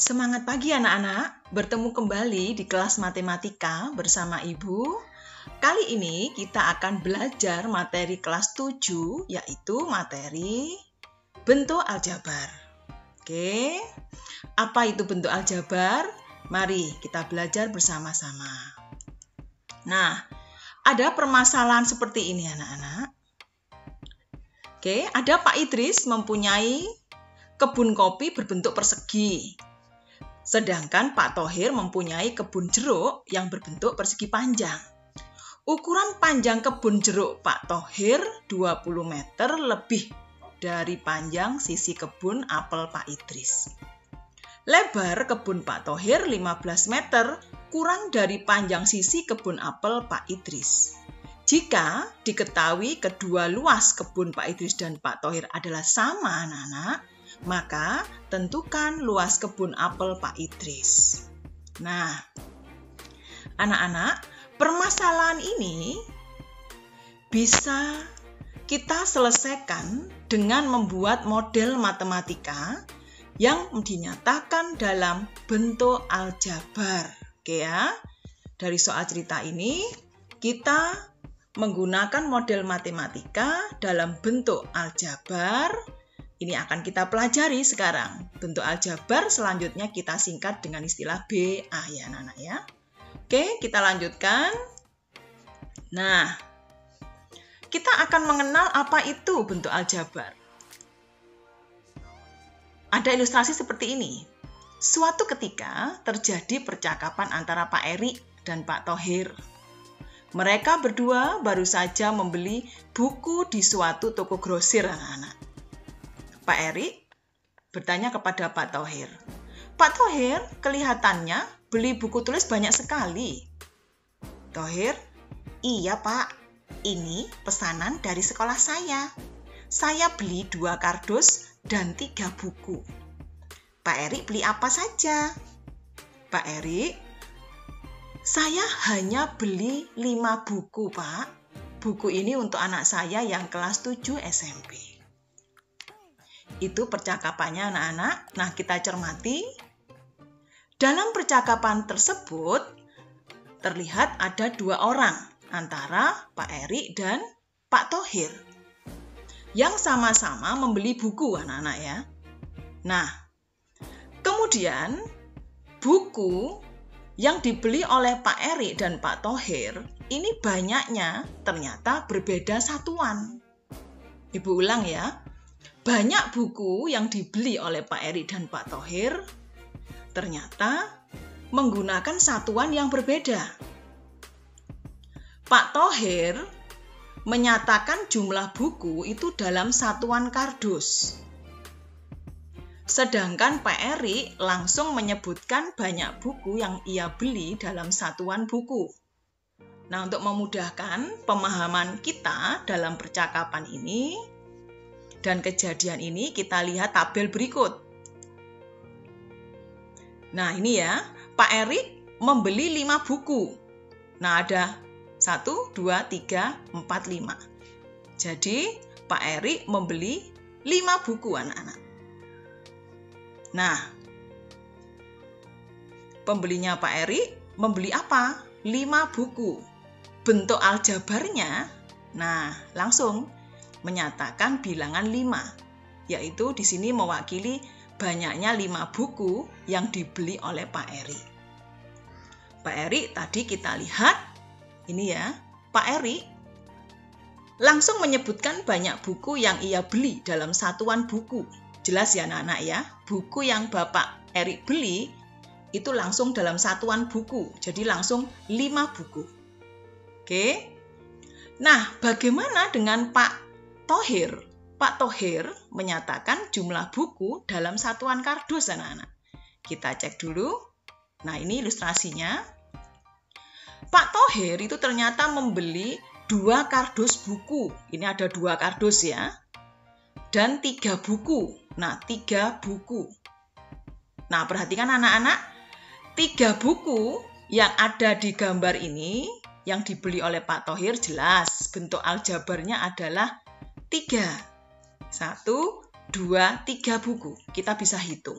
Semangat pagi anak-anak, bertemu kembali di kelas matematika bersama Ibu. Kali ini kita akan belajar materi kelas 7, yaitu materi bentuk aljabar. Oke, apa itu bentuk aljabar? Mari kita belajar bersama-sama. Nah, ada permasalahan seperti ini anak-anak. Oke, ada Pak Idris mempunyai kebun kopi berbentuk persegi. Sedangkan Pak Thohir mempunyai kebun jeruk yang berbentuk persegi panjang. Ukuran panjang kebun jeruk Pak Thohir 20 meter lebih dari panjang sisi kebun apel Pak Idris. Lebar kebun Pak Thohir 15 meter kurang dari panjang sisi kebun apel Pak Idris. Jika diketahui kedua luas kebun Pak Idris dan Pak Thohir adalah sama anak-anak, maka tentukan luas kebun apel Pak Idris. Nah, anak-anak, permasalahan ini bisa kita selesaikan dengan membuat model matematika yang dinyatakan dalam bentuk aljabar. Oke ya, dari soal cerita ini kita menggunakan model matematika dalam bentuk aljabar. Ini akan kita pelajari sekarang. Bentuk aljabar selanjutnya kita singkat dengan istilah BA ya anak-anak ya. Oke, kita lanjutkan. Nah, kita akan mengenal apa itu bentuk aljabar. Ada ilustrasi seperti ini. Suatu ketika terjadi percakapan antara Pak Erik dan Pak Thohir. Mereka berdua baru saja membeli buku di suatu toko grosir anak-anak. Pak Erik bertanya kepada Pak Thohir, "Pak Thohir, kelihatannya beli buku tulis banyak sekali." Thohir, "Iya Pak, ini pesanan dari sekolah saya. Saya beli 2 kardus dan 3 buku." Pak Erik beli apa saja? Pak Erik, "Saya hanya beli 5 buku Pak. Buku ini untuk anak saya yang kelas 7 SMP. Itu percakapannya anak-anak. Nah, kita cermati. Dalam percakapan tersebut, terlihat ada 2 orang antara Pak Erik dan Pak Thohir yang sama-sama membeli buku anak-anak ya. Nah, kemudian buku yang dibeli oleh Pak Erik dan Pak Thohir ini banyaknya ternyata berbeda satuan. Ibu ulang ya. Banyak buku yang dibeli oleh Pak Erik dan Pak Thohir ternyata menggunakan satuan yang berbeda. Pak Thohir menyatakan jumlah buku itu dalam satuan kardus. Sedangkan Pak Erik langsung menyebutkan banyak buku yang ia beli dalam satuan buku. Nah, untuk memudahkan pemahaman kita dalam percakapan ini dan kejadian ini, kita lihat tabel berikut. Nah, ini ya, Pak Erik membeli 5 buku. Nah, ada 1, 2, 3, 4, 5. Jadi, Pak Erik membeli 5 buku anak-anak. Nah, pembelinya Pak Erik membeli apa? 5 buku. Bentuk aljabarnya, nah langsung menyatakan bilangan 5, yaitu di sini mewakili banyaknya 5 buku yang dibeli oleh Pak Erik. Pak Erik tadi kita lihat, ini ya, Pak Erik langsung menyebutkan banyak buku yang ia beli dalam satuan buku. Jelas ya anak-anak ya, buku yang Bapak Erik beli itu langsung dalam satuan buku, jadi langsung 5 buku. Oke, nah bagaimana dengan Pak Thohir? Pak Thohir menyatakan jumlah buku dalam satuan kardus anak-anak. Kita cek dulu. Nah, ini ilustrasinya. Pak Thohir itu ternyata membeli 2 kardus buku. Ini ada 2 kardus ya. Dan 3 buku. Nah, 3 buku. Nah, perhatikan anak-anak. 3 buku yang ada di gambar ini yang dibeli oleh Pak Thohir jelas. Bentuk aljabarnya adalah 3. 1, 2, 3 buku. Kita bisa hitung.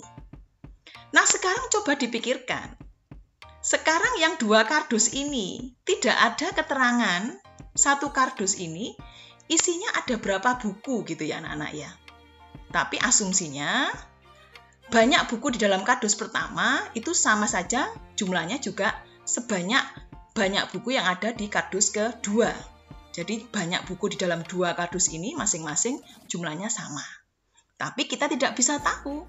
Nah, sekarang coba dipikirkan. Sekarang yang 2 kardus ini tidak ada keterangan 1 kardus ini isinya ada berapa buku gitu ya anak-anak ya. Tapi asumsinya banyak buku di dalam kardus pertama itu sama saja jumlahnya juga sebanyak banyak buku yang ada di kardus kedua. Jadi banyak buku di dalam 2 kardus ini masing-masing jumlahnya sama. Tapi kita tidak bisa tahu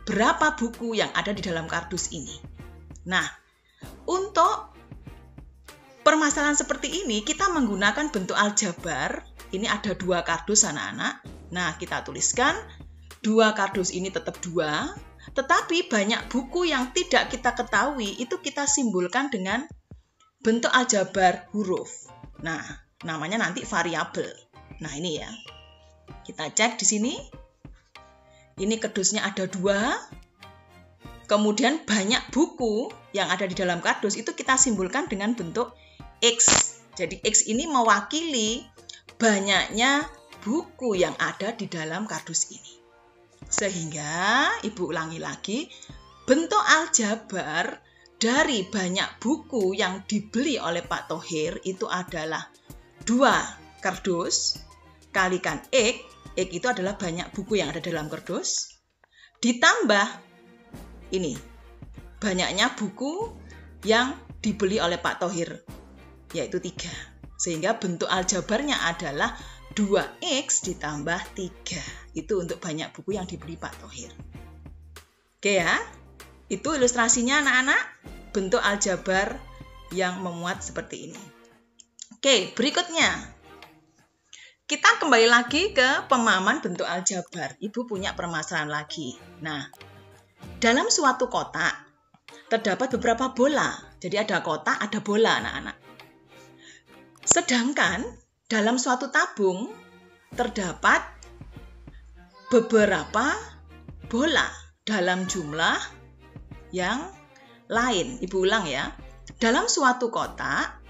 berapa buku yang ada di dalam kardus ini. Nah, untuk permasalahan seperti ini kita menggunakan bentuk aljabar. Ini ada 2 kardus anak-anak. Nah, kita tuliskan 2 kardus ini tetap 2, tetapi banyak buku yang tidak kita ketahui itu kita simbolkan dengan bentuk aljabar huruf. Nah, namanya nanti variabel. Nah, ini ya. Kita cek di sini. Ini kardusnya ada 2. Kemudian banyak buku yang ada di dalam kardus itu kita simbolkan dengan bentuk X. Jadi X ini mewakili banyaknya buku yang ada di dalam kardus ini. Sehingga, Ibu ulangi lagi, bentuk aljabar dari banyak buku yang dibeli oleh Pak Thohir itu adalah 2 kardus kalikan X. X itu adalah banyak buku yang ada dalam kardus, ditambah ini, banyaknya buku yang dibeli oleh Pak Thohir, yaitu 3. Sehingga bentuk aljabarnya adalah 2X ditambah 3. Itu untuk banyak buku yang dibeli Pak Thohir. Oke ya, itu ilustrasinya anak-anak, bentuk aljabar yang memuat seperti ini. Oke, berikutnya. Kita kembali lagi ke pemahaman bentuk aljabar. Ibu punya permasalahan lagi. Nah, dalam suatu kotak terdapat beberapa bola. Jadi ada kotak, ada bola anak-anak. Sedangkan dalam suatu tabung terdapat beberapa bola dalam jumlah yang lain. Ibu ulang ya. Dalam suatu kotak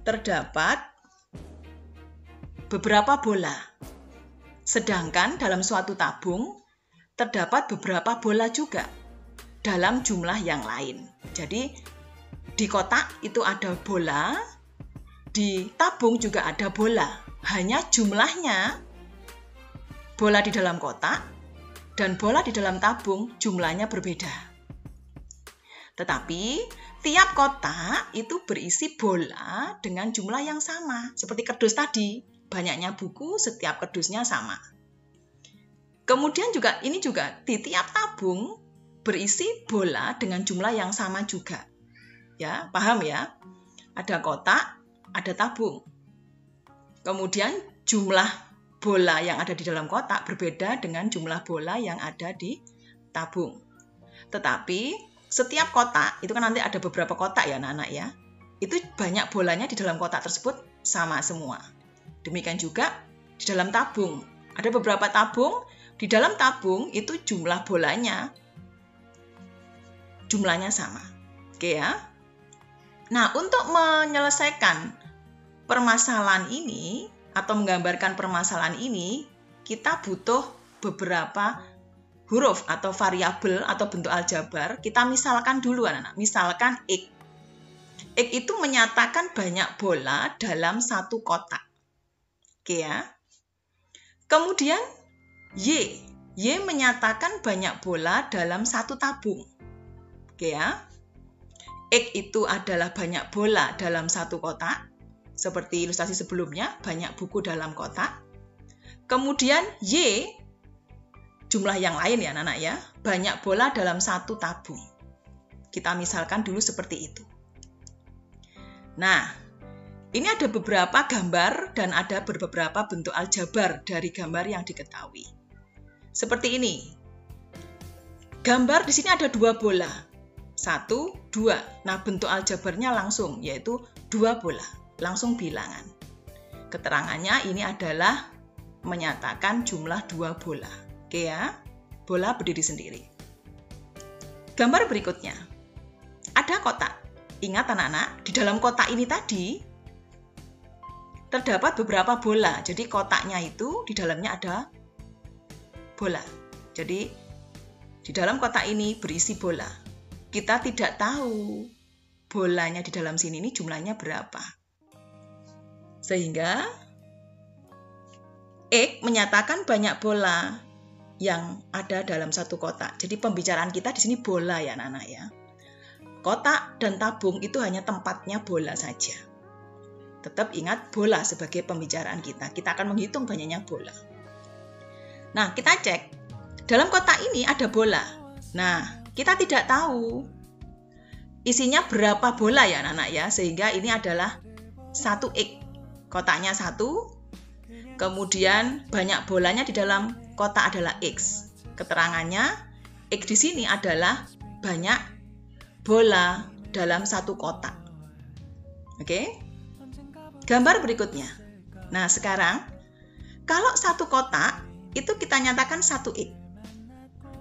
terdapat beberapa bola. Sedangkan dalam suatu tabung terdapat beberapa bola juga dalam jumlah yang lain. Jadi di kotak itu ada bola, di tabung juga ada bola. Hanya jumlahnya bola di dalam kotak dan bola di dalam tabung jumlahnya berbeda. Tetapi tiap kotak itu berisi bola dengan jumlah yang sama. Seperti kardus tadi. Banyaknya buku, setiap kardusnya sama. Kemudian juga ini juga di tiap tabung berisi bola dengan jumlah yang sama juga. Ya, paham ya? Ada kotak, ada tabung. Kemudian jumlah bola yang ada di dalam kotak berbeda dengan jumlah bola yang ada di tabung. Tetapi setiap kotak, itu kan nanti ada beberapa kotak ya anak-anak ya. Itu banyak bolanya di dalam kotak tersebut sama semua. Demikian juga di dalam tabung. Ada beberapa tabung, di dalam tabung itu jumlah bolanya jumlahnya sama. Oke ya. Nah, untuk menyelesaikan permasalahan ini atau menggambarkan permasalahan ini, kita butuh beberapa huruf atau variabel atau bentuk aljabar. Kita misalkan dulu anak-anak. Misalkan X. X itu menyatakan banyak bola dalam satu kotak. Oke ya. Kemudian Y. Y menyatakan banyak bola dalam satu tabung. Oke ya. X itu adalah banyak bola dalam satu kotak. Seperti ilustrasi sebelumnya, banyak buku dalam kotak. Kemudian Y, jumlah yang lain ya anak-anak ya, banyak bola dalam satu tabung. Kita misalkan dulu seperti itu. Nah, ini ada beberapa gambar dan ada beberapa bentuk aljabar dari gambar yang diketahui. Seperti ini. Gambar di sini ada 2 bola. 1, 2. Nah, bentuk aljabarnya langsung, yaitu 2 bola. Langsung bilangan. Keterangannya ini adalah menyatakan jumlah 2 bola. Oke ya, bola berdiri sendiri. Gambar berikutnya. Ada kotak. Ingat anak-anak, di dalam kotak ini tadi terdapat beberapa bola. Jadi kotaknya itu di dalamnya ada bola. Jadi di Di dalam kotak ini berisi bola. Kita tidak tahu bolanya di dalam sini ini jumlahnya berapa. Sehingga X menyatakan banyak bola yang ada dalam satu kotak. Jadi pembicaraan kita di sini bola ya anak-anak ya. Kotak dan tabung itu hanya tempatnya bola saja. Tetap ingat bola sebagai pembicaraan kita. Kita akan menghitung banyaknya bola. Nah, kita cek. Dalam kotak ini ada bola. Nah, kita tidak tahu isinya berapa bola ya anak-anak ya. Sehingga ini adalah 1X. Kotaknya 1. Kemudian banyak bolanya di dalam kotak adalah X. Keterangannya, X di sini adalah banyak bola dalam satu kotak. Oke? Gambar berikutnya. Nah, sekarang kalau satu kotak itu kita nyatakan 1X.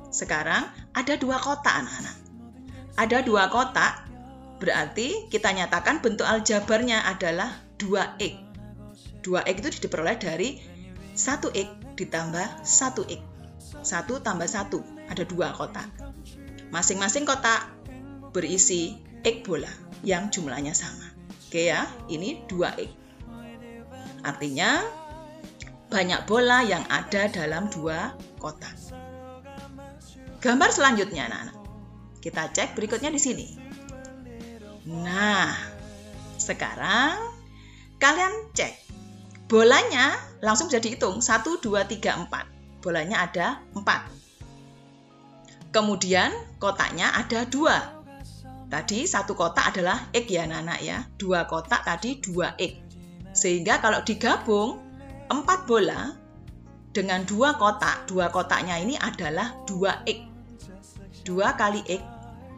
Sekarang ada 2 kotak anak-anak. Ada 2 kotak, berarti kita nyatakan bentuk aljabarnya adalah 2X. 2X itu diperoleh dari 1X ditambah 1X. 1 tambah 1, ada 2 kotak. Masing-masing kotak berisi X bola yang jumlahnya sama. Oke ya, ini 2X. Artinya banyak bola yang ada dalam 2 kotak. Gambar selanjutnya anak-anak. Kita cek berikutnya di sini. Nah, sekarang kalian cek. Bolanya langsung bisa dihitung. 1, 2, 3, 4. Bolanya ada 4. Kemudian kotaknya ada 2. Tadi satu kotak adalah X ya anak-anak ya. 2 kotak tadi 2X. Sehingga kalau digabung 4 bola dengan 2 kotak. 2 kotaknya ini adalah 2X. 2 kali X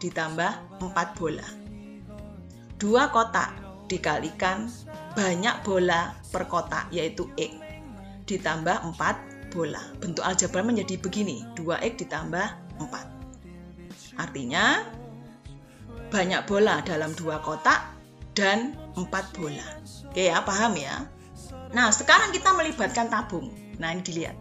ditambah 4 bola. 2 kotak dikalikan banyak bola per kotak, yaitu X, ditambah 4 bola. Bentuk aljabar menjadi begini, 2X ditambah 4. Artinya, banyak bola dalam 2 kotak dan 4 bola. Oke ya, paham ya? Nah, sekarang kita melibatkan tabung. Nah, ini dilihat.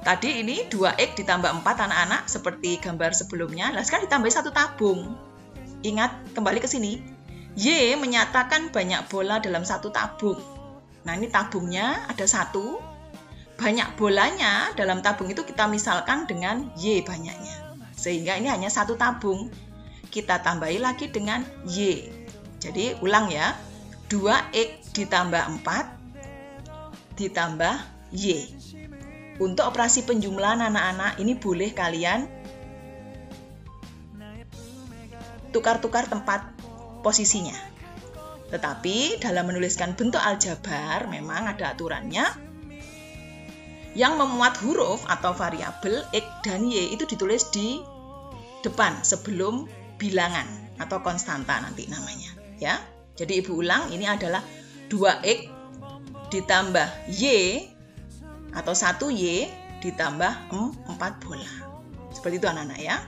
Tadi ini 2X ditambah 4 anak-anak, seperti gambar sebelumnya. Nah, sekarang ditambah 1 tabung. Ingat, kembali ke sini. Y menyatakan banyak bola dalam 1 tabung. Nah, ini tabungnya ada 1. Banyak bolanya dalam tabung itu kita misalkan dengan Y banyaknya. Sehingga ini hanya 1 tabung. Kita tambahi lagi dengan Y. Jadi, ulang ya. 2X ditambah 4 ditambah Y. Untuk operasi penjumlahan anak-anak, ini boleh kalian tukar-tukar tempat posisinya. Tetapi dalam menuliskan bentuk aljabar memang ada aturannya. Yang memuat huruf atau variabel X dan Y itu ditulis di depan sebelum bilangan atau konstanta nanti namanya, ya. Jadi Ibu ulang, ini adalah 2X ditambah Y atau 1Y ditambah 4 bola. Seperti itu anak-anak ya.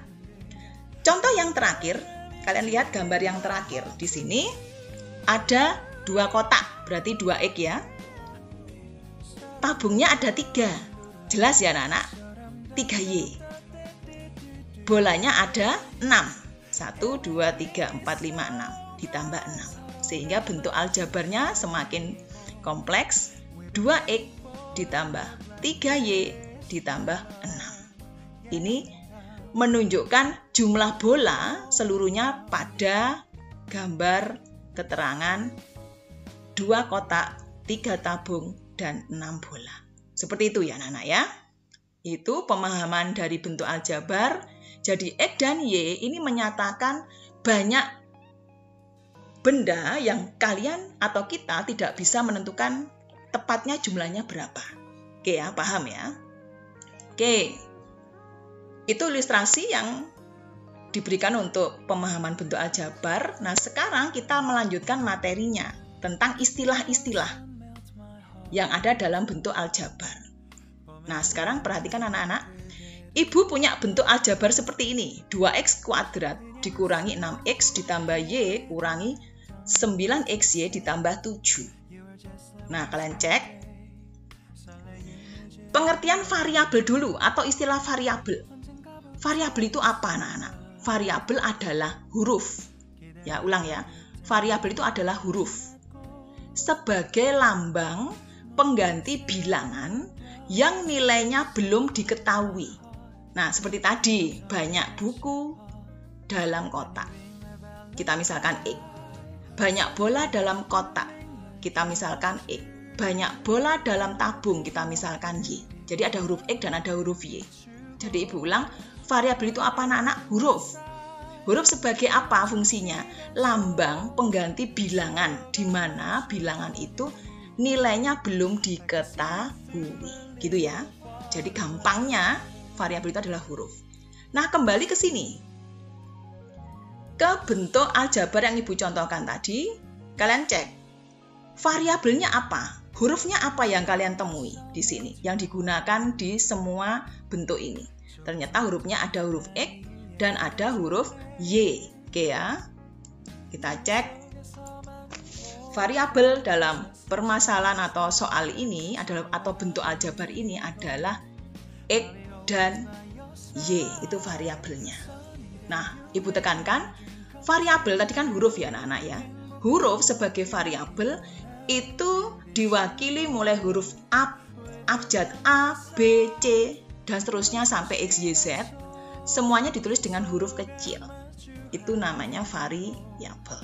Contoh yang terakhir, kalian lihat gambar yang terakhir. Di sini ada 2 kotak, berarti 2X ya. Tabungnya ada 3. Jelas ya anak-anak? 3Y. Bolanya ada 6. 1, 2, 3, 4, 5, 6. Ditambah 6. Sehingga bentuk aljabarnya semakin kompleks. 2X ditambah 3Y ditambah 6. Ini menunjukkan jumlah bola seluruhnya pada gambar keterangan 2 kotak, 3 tabung, dan 6 bola. Seperti itu ya anak-anak ya. Itu pemahaman dari bentuk aljabar. Jadi X dan Y ini menyatakan banyak benda yang kalian atau kita tidak bisa menentukan tepatnya jumlahnya berapa. Oke ya, paham ya? Oke. Itu ilustrasi yang diberikan untuk pemahaman bentuk aljabar. Nah, sekarang kita melanjutkan materinya tentang istilah-istilah yang ada dalam bentuk aljabar. Nah, sekarang perhatikan anak-anak. Ibu punya bentuk aljabar seperti ini. 2X kuadrat dikurangi 6X ditambah Y kurangi 9XY ditambah 7. Nah, kalian cek. Pengertian variabel dulu atau istilah variabel. Variabel itu apa, anak-anak? Variabel adalah huruf. Ya, ulang ya. Variabel itu adalah huruf. Sebagai lambang pengganti bilangan yang nilainya belum diketahui. Nah, seperti tadi, banyak buku dalam kotak. Kita misalkan X. Banyak bola dalam kotak. Kita misalkan X. Banyak bola dalam tabung. Kita misalkan Y. Jadi ada huruf X dan ada huruf Y. Jadi Ibu ulang, variabel itu apa, anak-anak? Huruf. Huruf sebagai apa fungsinya? Lambang pengganti bilangan, di mana bilangan itu nilainya belum diketahui. Gitu ya. Jadi gampangnya variabel itu adalah huruf. Nah, kembali ke sini. Ke bentuk aljabar yang Ibu contohkan tadi, kalian cek. Variabelnya apa? Hurufnya apa yang kalian temui di sini? Yang digunakan di semua bentuk ini. Ternyata hurufnya ada huruf X dan ada huruf Y. Oke ya. Kita cek. Variabel dalam permasalahan atau soal ini adalah atau bentuk aljabar ini adalah X dan Y. Itu variabelnya. Nah, Ibu tekankan variabel tadi kan huruf ya anak-anak ya. Huruf sebagai variabel itu diwakili mulai huruf abjad A, B, C dan seterusnya sampai X, Y, Z. Semuanya ditulis dengan huruf kecil. Itu namanya variabel.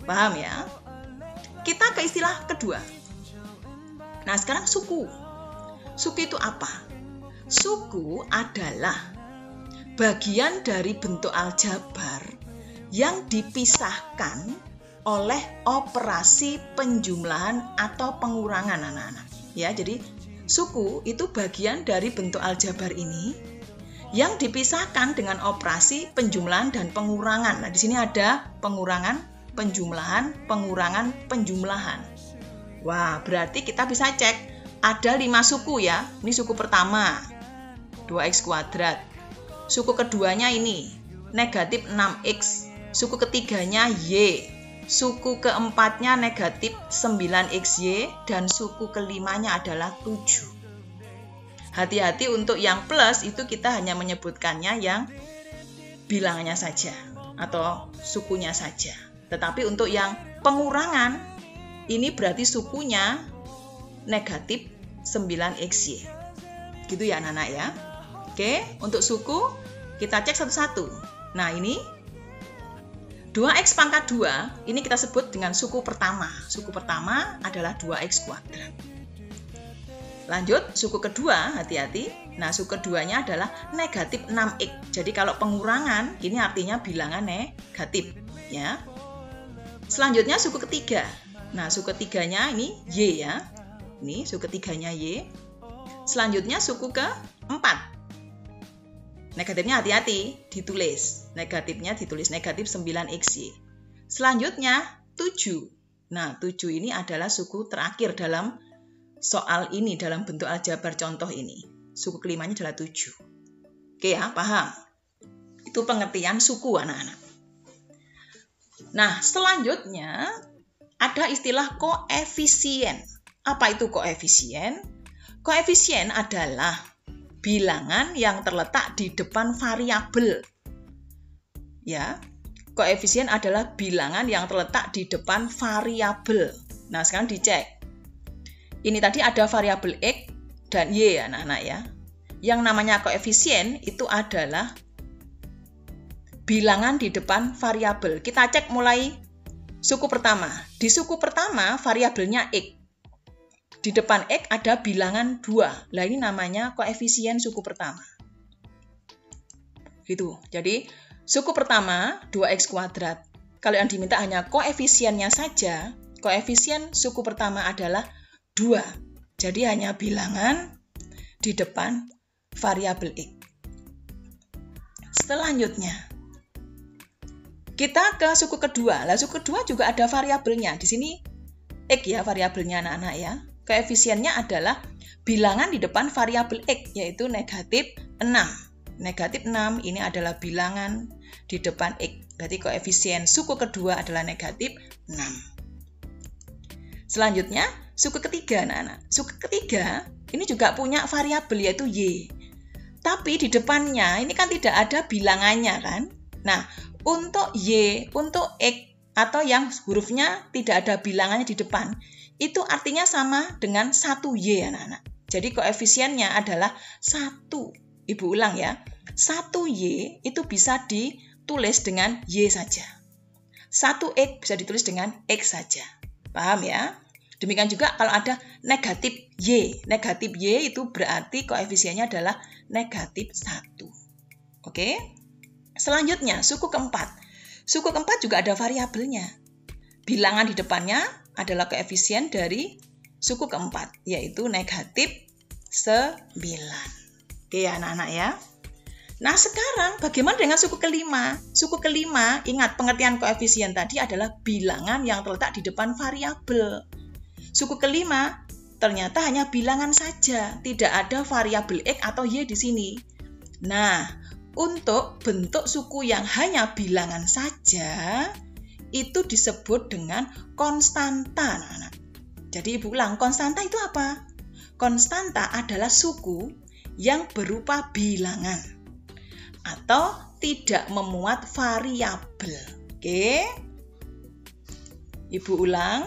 Paham ya? Kita ke istilah kedua. Nah, sekarang suku. Suku itu apa? Suku adalah bagian dari bentuk aljabar yang dipisahkan oleh operasi penjumlahan atau pengurangan, anak-anak. Ya, jadi suku itu bagian dari bentuk aljabar ini yang dipisahkan dengan operasi penjumlahan dan pengurangan. Nah, di sini ada pengurangan, penjumlahan, pengurangan, penjumlahan. Wah, berarti kita bisa cek ada 5 suku ya. Ini suku pertama, 2x². Suku keduanya ini, negatif 6x. Suku ketiganya Y. Suku keempatnya negatif 9xy. Dan suku kelimanya adalah 7. Hati-hati untuk yang plus itu kita hanya menyebutkannya yang bilangannya saja atau sukunya saja. Tetapi untuk yang pengurangan ini berarti sukunya negatif 9xy. Gitu ya anak-anak ya. Oke, untuk suku kita cek satu-satu. Nah, ini 2x pangkat 2 ini kita sebut dengan suku pertama. Suku pertama adalah 2x². Lanjut, suku kedua, hati-hati. Nah, suku keduanya adalah negatif 6x. Jadi kalau pengurangan, ini artinya bilangan negatif. Ya. Selanjutnya suku ketiga. Nah, suku ketiganya ini Y ya. Ini suku ketiganya Y. Selanjutnya suku keempat. Negatifnya hati-hati, ditulis. Negatifnya ditulis negatif 9xy. Selanjutnya 7. Nah, 7 ini adalah suku terakhir dalam soal ini, dalam bentuk aljabar contoh ini. Suku kelimanya adalah 7. Oke ya, paham? Itu pengertian suku anak-anak. Nah, selanjutnya ada istilah koefisien. Apa itu koefisien? Koefisien adalah bilangan yang terletak di depan variabel. Ya, koefisien adalah bilangan yang terletak di depan variabel. Nah, sekarang dicek. Ini tadi ada variabel X dan Y anak-anak ya. Yang namanya koefisien itu adalah bilangan di depan variabel. Kita cek mulai suku pertama. Di suku pertama variabelnya X. Di depan X ada bilangan 2. Nah, ini namanya koefisien suku pertama. Gitu. Jadi suku pertama 2x². Kalau yang diminta hanya koefisiennya saja, koefisien suku pertama adalah 2. Jadi hanya bilangan di depan variabel X. Selanjutnya, kita ke suku kedua. Lah, suku kedua juga ada variabelnya. Di sini X ya variabelnya anak-anak ya. Koefisiennya adalah bilangan di depan variabel X, yaitu negatif 6. Negatif 6 ini adalah bilangan di depan X. Berarti koefisien suku kedua adalah negatif 6. Selanjutnya, Suku ketiga, anak-anak. Suku ketiga ini juga punya variabel yaitu Y. Tapi di depannya ini kan tidak ada bilangannya kan. Nah, untuk Y, untuk X atau yang hurufnya tidak ada bilangannya di depan, itu artinya sama dengan 1Y, anak-anak. Jadi koefisiennya adalah 1. Ibu ulang ya. 1Y itu bisa ditulis dengan Y saja. 1X bisa ditulis dengan X saja. Paham ya? Demikian juga kalau ada negatif Y. Negatif Y itu berarti koefisiennya adalah negatif 1. Oke? Selanjutnya, suku keempat. Suku keempat juga ada variabelnya. Bilangan di depannya adalah koefisien dari suku keempat, yaitu negatif 9. Oke ya anak-anak ya. Nah sekarang bagaimana dengan suku kelima? Suku kelima, ingat pengertian koefisien tadi adalah bilangan yang terletak di depan variabel. Suku kelima ternyata hanya bilangan saja, tidak ada variabel X atau Y di sini. Nah, untuk bentuk suku yang hanya bilangan saja, itu disebut dengan konstanta. Anak-anak. Jadi ibu ulang, konstanta itu apa? Konstanta adalah suku yang berupa bilangan atau tidak memuat variabel. Oke? Ibu ulang,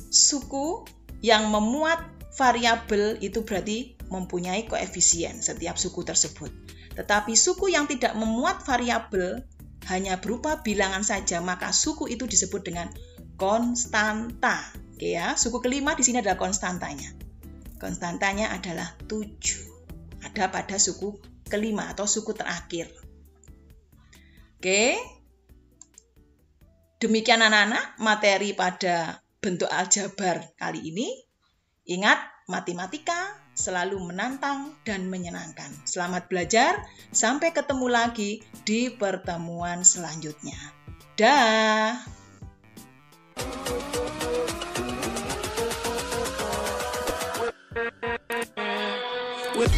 suku yang memuat variabel itu berarti mempunyai koefisien setiap suku tersebut. Tetapi suku yang tidak memuat variabel hanya berupa bilangan saja, maka suku itu disebut dengan konstanta. Oke ya, suku kelima di sini adalah konstantanya. Konstantanya adalah 7. Ada pada suku kelima atau suku terakhir. Oke. Demikian anak-anak materi pada bentuk aljabar kali ini. Ingat, matematika selalu menantang dan menyenangkan. Selamat belajar, sampai ketemu lagi di pertemuan selanjutnya. Dah. With